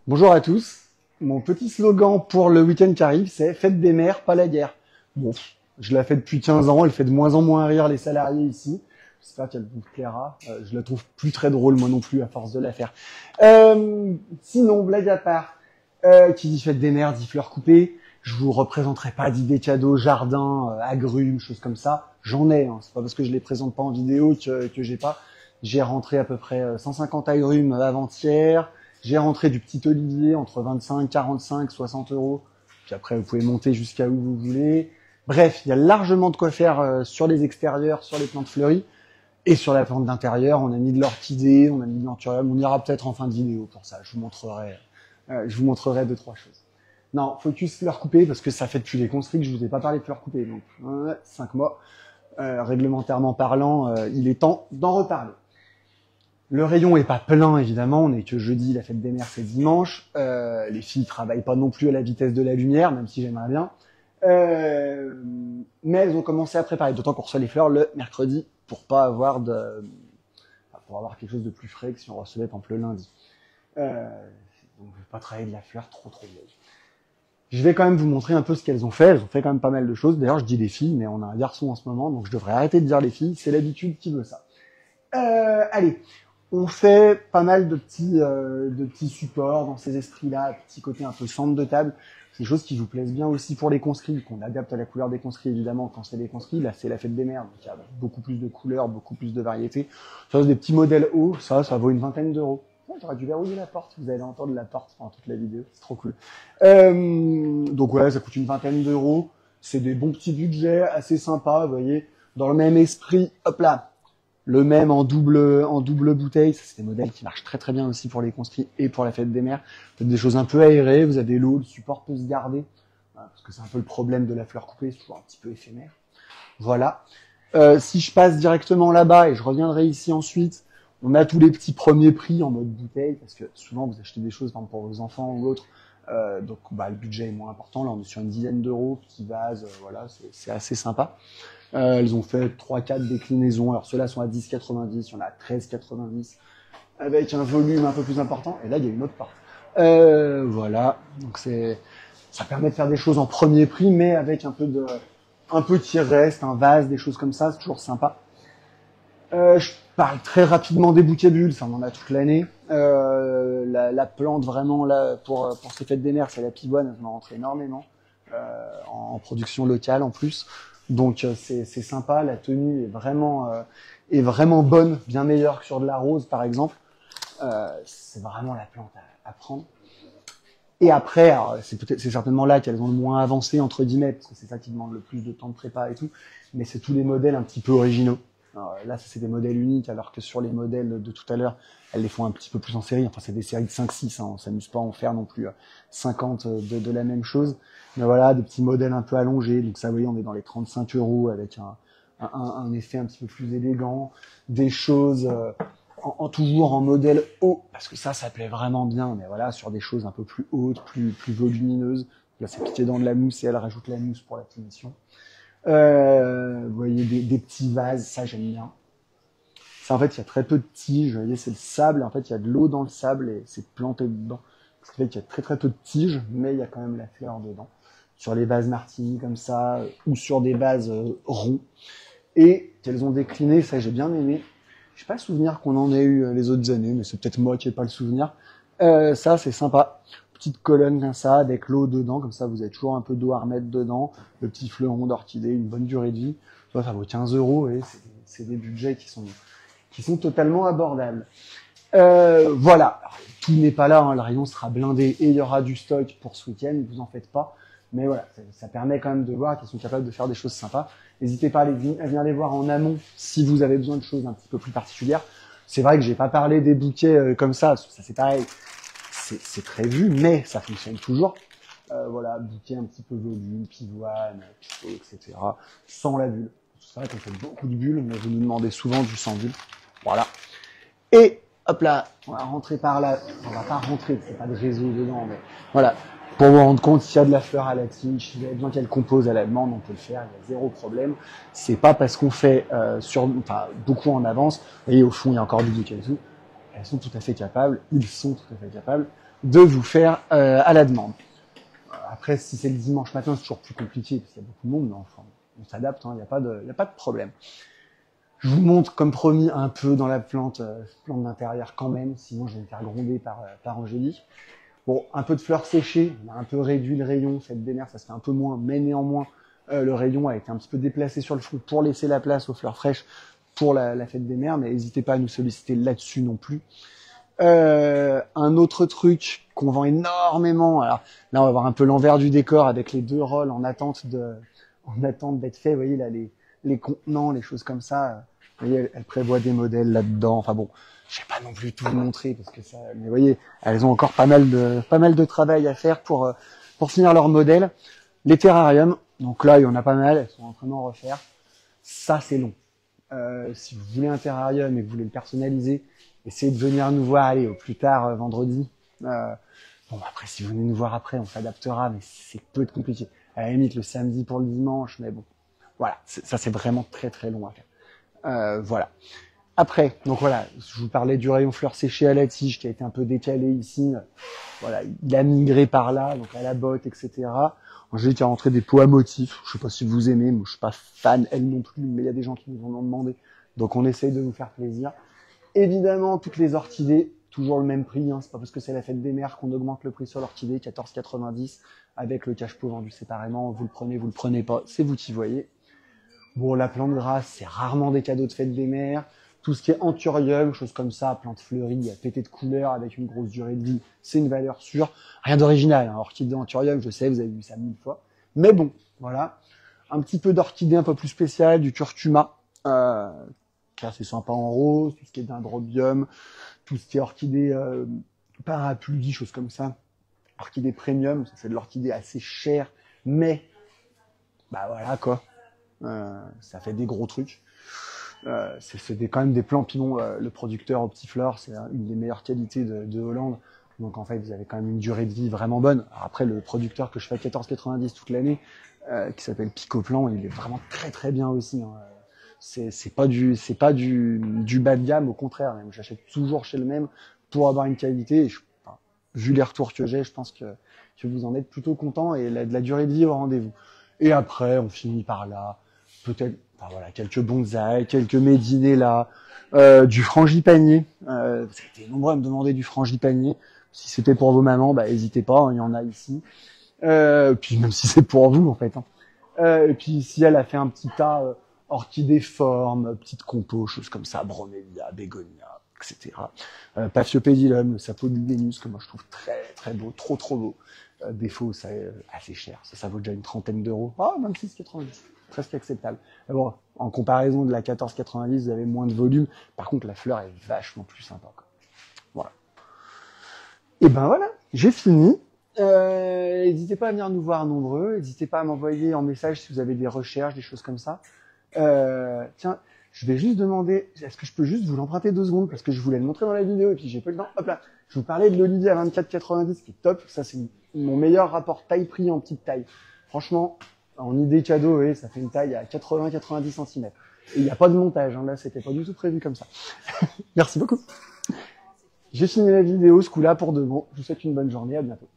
Bonjour à tous. Mon petit slogan pour le week-end qui arrive, c'est faites des mères, pas la guerre. Bon, je la fais depuis 15 ans, elle fait de moins en moins rire les salariés ici. J'espère qu'elle vous plaira. Je la trouve plus très drôle, moi non plus, à force de la faire. Sinon, blague à part, qui dit faites des mères, dit fleurs coupées. Je vous représenterai pas d'idées cadeaux, jardins, agrumes, choses comme ça. J'en ai, hein. C'est pas parce que je les présente pas en vidéo que j'ai pas. J'ai rentré à peu près 150 agrumes avant-hier. J'ai rentré du petit olivier entre 25, 45, 60 euros. Puis après, vous pouvez monter jusqu'à où vous voulez. Bref, il y a largement de quoi faire sur les extérieurs, sur les plantes fleuries. Et sur la plante d'intérieur, on a mis de l'orchidée, on a mis de l'anthurium. On ira peut-être en fin de vidéo pour ça. Je vous montrerai deux, trois choses. Non, focus fleurs coupées, parce que ça fait depuis les conscrits que je vous ai pas parlé de fleurs coupées. Donc, 5 mois. Réglementairement parlant, il est temps d'en reparler. Le rayon est pas plein, évidemment. On est que jeudi, la fête des mères, c'est dimanche. Les filles travaillent pas non plus à la vitesse de la lumière, même si j'aimerais bien. Mais elles ont commencé à préparer. D'autant qu'on reçoit les fleurs le mercredi pour avoir quelque chose de plus frais que si on recevait par exemple le lundi. Donc je vais pas travailler de la fleur trop vieille. Je vais quand même vous montrer un peu ce qu'elles ont fait. Elles ont fait quand même pas mal de choses. D'ailleurs, je dis les filles, mais on a un garçon en ce moment, donc je devrais arrêter de dire les filles. C'est l'habitude qui veut ça. Allez. On fait pas mal de petits supports dans ces esprits-là, petit côté un peu centre de table. C'est des choses qui vous plaisent bien aussi pour les conscrits, qu'on adapte à la couleur des conscrits, évidemment, quand c'est des conscrits. Là, c'est la fête des mères, donc il y a beaucoup plus de couleurs, beaucoup plus de variétés. Ça, c'est des petits modèles hauts, ça vaut une vingtaine d'euros. J'aurais dû verrouiller la porte, vous allez entendre la porte pendant toute la vidéo, c'est trop cool. Donc ouais, ça coûte une vingtaine d'euros. C'est des bons petits budgets, assez sympas, vous voyez. Dans le même esprit, hop là, le même en double bouteille, ça c'est des modèles qui marchent très bien aussi pour les conscrits et pour la fête des mères. Vous avez des choses un peu aérées, vous avez l'eau, le support peut se garder, parce que c'est un peu le problème de la fleur coupée, c'est toujours un petit peu éphémère. Voilà. Si je passe directement là-bas et je reviendrai ici ensuite, on a tous les petits premiers prix en mode bouteille, parce que souvent vous achetez des choses par exemple, pour vos enfants ou autres, donc le budget est moins important. Là on est sur une dizaine d'euros, petit vase, voilà, c'est assez sympa. Elles ont fait 3-4 déclinaisons. Alors ceux-là sont à 10,90, il y en a à 13,90 avec un volume un peu plus important. Et là, il y a une autre porte. Voilà. Donc ça permet de faire des choses en premier prix, mais avec un peu qui reste, un vase, des choses comme ça. C'est toujours sympa. Je parle très rapidement des bouquets bulles. Ça, on en a toute l'année. La plante vraiment là pour ces fêtes des mères, c'est la pivoine. Je m'en rentre énormément en production locale en plus. Donc c'est sympa, la tenue est vraiment bonne, bien meilleure que sur de la rose par exemple. C'est vraiment la plante à prendre. Et après, c'est certainement là qu'elles ont le moins avancé entre guillemets, parce que c'est ça qui demande le plus de temps de prépa et tout. Mais c'est tous les modèles un petit peu originaux. Alors, là, c'est des modèles uniques, alors que sur les modèles de tout à l'heure, elles les font un petit peu plus en série. Enfin, c'est des séries de 5-6, hein. On s'amuse pas à en faire non plus 50 de la même chose. Mais voilà, des petits modèles un peu allongés. Donc ça, vous voyez, on est dans les 35 euros avec un effet un petit peu plus élégant. Des choses toujours en modèle haut, parce que ça plaît vraiment bien. Mais voilà, sur des choses un peu plus hautes, plus volumineuses. Là, c'est piqué dans de la mousse et elle rajoute la mousse pour la finition. Vous voyez des petits vases, ça j'aime bien. Ça en fait il y a très peu de tiges, vous voyez c'est le sable, en fait il y a de l'eau dans le sable et c'est planté dedans. Ce qui fait qu'il y a très peu de tiges, mais il y a quand même la fleur dedans. Sur les vases martini comme ça, ou sur des vases ronds. Et qu'elles ont décliné, ça j'ai bien aimé. J'ai pas le souvenir qu'on en ait eu les autres années, mais c'est peut-être moi qui ai pas le souvenir. Ça c'est sympa. Petite colonne comme ça, avec l'eau dedans, comme ça vous avez toujours un peu d'eau à remettre dedans, le petit fleuron d'orchidée, une bonne durée de vie. Ça vaut 15 euros et c'est des budgets qui sont totalement abordables. Voilà, alors, tout n'est pas là, hein. Le rayon sera blindé et il y aura du stock pour ce week-end, vous en faites pas. Mais voilà, ça permet quand même de voir qu'ils sont capables de faire des choses sympas. N'hésitez pas à venir les voir en amont si vous avez besoin de choses un petit peu plus particulières. C'est vrai que j'ai pas parlé des bouquets comme ça c'est pareil. C'est prévu, mais ça fonctionne toujours. Voilà, bouquet un petit peu volume, pivoine, pipeau, etc. Sans la bulle. C'est vrai qu'on fait beaucoup de bulles, mais vous nous demandez souvent du sans bulle. Voilà. Et hop là, on va rentrer par là. On va pas rentrer, c'est pas de réseau dedans, mais voilà. Pour vous rendre compte s'il y a de la fleur à la tige, si vous avez besoin qu'elle compose à la demande, on peut le faire, il y a zéro problème. C'est pas parce qu'on fait beaucoup en avance, et au fond il y a encore du bouquet et tout. elles sont tout à fait capables, ils sont tout à fait capables de vous faire à la demande. Après, si c'est le dimanche matin, c'est toujours plus compliqué parce qu'il y a beaucoup de monde, mais enfin, on s'adapte, il n'y a pas de problème. Je vous montre, comme promis, un peu dans la plante d'intérieur quand même, sinon je vais me faire gronder par Angélique. Bon, un peu de fleurs séchées, on a un peu réduit le rayon, fête des mères, ça se fait un peu moins, mais néanmoins, le rayon a été un petit peu déplacé sur le fond pour laisser la place aux fleurs fraîches pour la fête des mères, mais n'hésitez pas à nous solliciter là-dessus non plus. Un autre truc qu'on vend énormément, alors là on va voir un peu l'envers du décor avec les 2 rôles en attente d'être fait, vous voyez là les contenants, les choses comme ça, vous voyez elle prévoit des modèles là-dedans, enfin bon, je vais pas non plus tout vous montrer parce que ça, mais vous voyez, elles ont encore pas mal de travail à faire pour finir leur modèle. Les terrariums, donc là il y en a pas mal, elles sont en train d'en refaire, ça c'est long. Si vous voulez un terrarium et que vous voulez le personnaliser, essayez de venir nous voir, allez, au plus tard vendredi. Bon, après, si vous venez nous voir après, on s'adaptera, mais c'est peut-être compliqué. À la limite, le samedi pour le dimanche, mais bon, voilà, ça c'est vraiment très très long à faire. Voilà. Après, donc voilà, je vous parlais du rayon fleurs séchées à la tige qui a été un peu décalé ici. Voilà, il a migré par là, donc à la botte, etc. Ensuite, il y a rentré des pots à motifs. Je sais pas si vous aimez, moi je suis pas fan, elle non plus, mais il y a des gens qui nous en ont demandé. Donc on essaye de nous faire plaisir. Évidemment, toutes les orchidées, toujours le même prix. C'est pas parce que c'est la fête des mères qu'on augmente le prix sur l'orchidée, 14,90 avec le cache-pot vendu séparément. Vous le prenez pas, c'est vous qui voyez. Bon, la plante grasse, c'est rarement des cadeaux de fête des mères. Tout ce qui est anthurium, choses comme ça, plantes fleuries, pétées de couleurs avec une grosse durée de vie, c'est une valeur sûre. Rien d'original, orchidée anthurium, je sais, vous avez vu ça 1000 fois. Mais bon, voilà. Un petit peu d'orchidée un peu plus spéciale, du curcuma, qui est assez sympa en rose, tout ce qui est dendrobium, tout ce qui est orchidée parapluie, choses comme ça. Orchidée premium, ça c'est de l'orchidée assez chère, mais bah voilà quoi, ça fait des gros trucs. C'est quand même des plants Pinon, le producteur Optiflore, c'est une des meilleures qualités de Hollande. Donc en fait, vous avez quand même une durée de vie vraiment bonne. Alors, après, le producteur que je fais à 14,90 toute l'année, qui s'appelle Picoplan, il est vraiment très très bien aussi. C'est pas du bas de gamme, au contraire. Même, j'achète toujours chez le même pour avoir une qualité. Et vu les retours que j'ai, je pense que vous en êtes plutôt content et de la durée de vie au rendez-vous. Et après, on finit par là. Peut-être, voilà, quelques bonsaïs, quelques médinés là, du frangipanier. Vous avez été nombreux à me demander du frangipanier. Si c'était pour vos mamans, n'hésitez pas, il y en a ici. Puis même si c'est pour vous en fait. Et puis ici, elle a fait un petit tas orchidéformes, petites compos, choses comme ça, bromélia, bégonia, etc. Paphiopédilum, le sapot de Vénus, que moi je trouve très très beau, trop beau. Défaut, c'est assez cher, ça vaut déjà une trentaine d'euros. Ah, 26,90, presque acceptable. Mais bon, en comparaison de la 14,90, vous avez moins de volume. Par contre, la fleur est vachement plus sympa, quoi. Voilà. Et ben voilà, j'ai fini. N'hésitez pas à venir nous voir nombreux. N'hésitez pas à m'envoyer en message si vous avez des recherches, des choses comme ça. Tiens, je vais juste demander, est-ce que je peux juste vous l'emprunter 2 secondes parce que je voulais le montrer dans la vidéo et puis j'ai pas le temps. Hop là, je vous parlais de l'Olivier à 24,90 qui est top. Ça, c'est mon meilleur rapport taille-prix en petite taille. Franchement, en idée cadeau, oui, ça fait une taille à 80-90 cm. Et il n'y a pas de montage, là, c'était pas du tout prévu comme ça. Merci beaucoup. J'ai fini la vidéo, ce coup-là, pour de bon. Je vous souhaite une bonne journée, à bientôt.